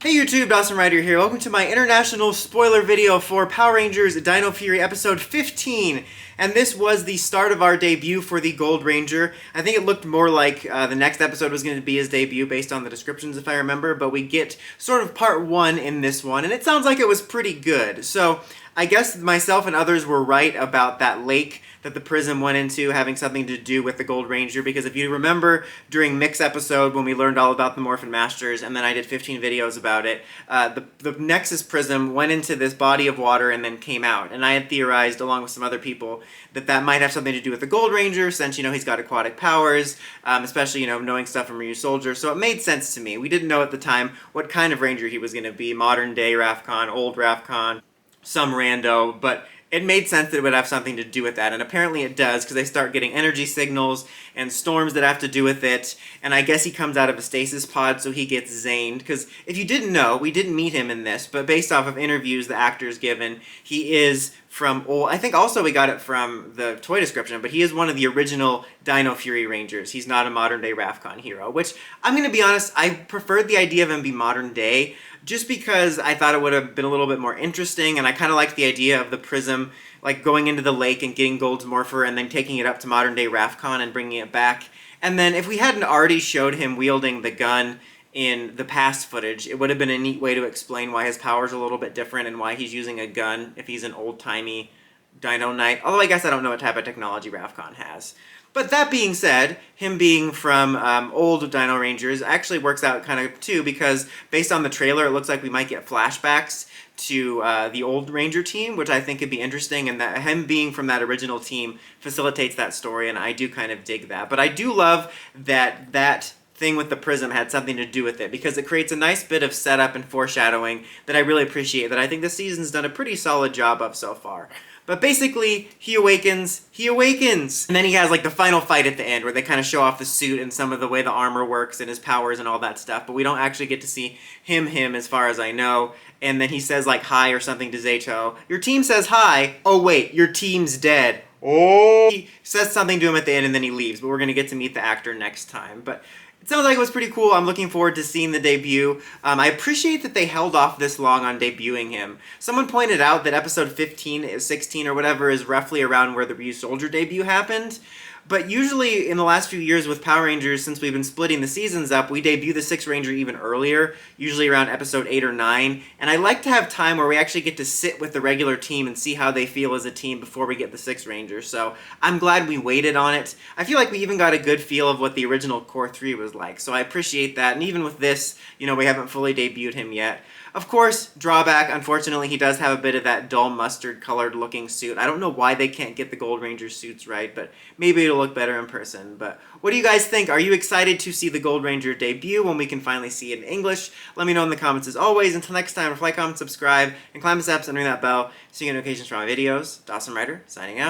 Hey YouTube, Dawson Ryder here. Welcome to my international spoiler video for Power Rangers Dino Fury episode 15. And this was the start of our debut for the Gold Ranger. I think it looked more like the next episode was going to be his debut based on the descriptions if I remember, but we get sort of part one in this one, and it sounds like it was pretty good. So I guess myself and others were right about that lake that the prism went into having something to do with the Gold Ranger, because if you remember during Mix episode when we learned all about the Morphin Masters and then I did 15 videos about it, the Nexus prism went into this body of water and then came out, and I had theorized along with some other people that that might have something to do with the Gold Ranger since, you know, he's got aquatic powers, especially, you know, knowing stuff from Ryu Soldier, so it made sense to me. We didn't know at the time what kind of Ranger he was going to be, modern day Rafcon, old Rafcon, some rando, but it made sense that it would have something to do with that, and apparently it does, because they start getting energy signals and storms that have to do with it, and I guess he comes out of a stasis pod, so he gets zaned, because if you didn't know, we didn't meet him in this, but based off of interviews the actor's given, he is from old, I think also we got it from the toy description, but he is one of the original Dino Fury Rangers. He's not a modern day Rafcon hero, which, I'm going to be honest, I preferred the idea of him be modern day, just because I thought it would have been a little bit more interesting, and I kind of liked the idea of the prism like going into the lake and getting Gold's Morpher and then taking it up to modern day Rafcon and bringing it back. And then if we hadn't already showed him wielding the gun in the past footage, it would have been a neat way to explain why his powers are a little bit different and why he's using a gun if he's an old-timey Dino Knight. Although I guess I don't know what type of technology Rafcon has. But that being said, him being from old Dino Rangers actually works out kind of too, because based on the trailer it looks like we might get flashbacks to the old Ranger team, which I think could be interesting, and that him being from that original team facilitates that story, and I do kind of dig that. But I do love that that thing with the prism had something to do with it, because it creates a nice bit of setup and foreshadowing that I really appreciate, that I think this season's done a pretty solid job of so far. But basically, he awakens, and then he has like the final fight at the end where they kind of show off the suit and some of the way the armor works and his powers and all that stuff, but we don't actually get to see him as far as I know, and then he says like hi or something to Zato. Your team says hi, oh wait, your team's dead. Oh! He says something to him at the end and then he leaves, but we're going to get to meet the actor next time. But it sounds like it was pretty cool. I'm looking forward to seeing the debut. I appreciate that they held off this long on debuting him. Someone pointed out that episode 15, 16 or whatever is roughly around where the Ryu Soldier debut happened. But usually in the last few years with Power Rangers, since we've been splitting the seasons up, we debut the 6th Ranger even earlier, usually around episode 8 or 9. And I like to have time where we actually get to sit with the regular team and see how they feel as a team before we get the 6th Ranger. So I'm glad we waited on it. I feel like we even got a good feel of what the original Core 3 was like, so I appreciate that. And even with this, you know, we haven't fully debuted him yet. Of course, drawback, unfortunately, he does have a bit of that dull mustard-colored looking suit. I don't know why they can't get the Gold Ranger suits right, but maybe it'll look better in person. But what do you guys think? Are you excited to see the Gold Ranger debut when we can finally see it in English? Let me know in the comments as always. Until next time, like, comment, subscribe, and climb the steps and ring that bell so you get notifications for my videos. Dawson Ryder, signing out.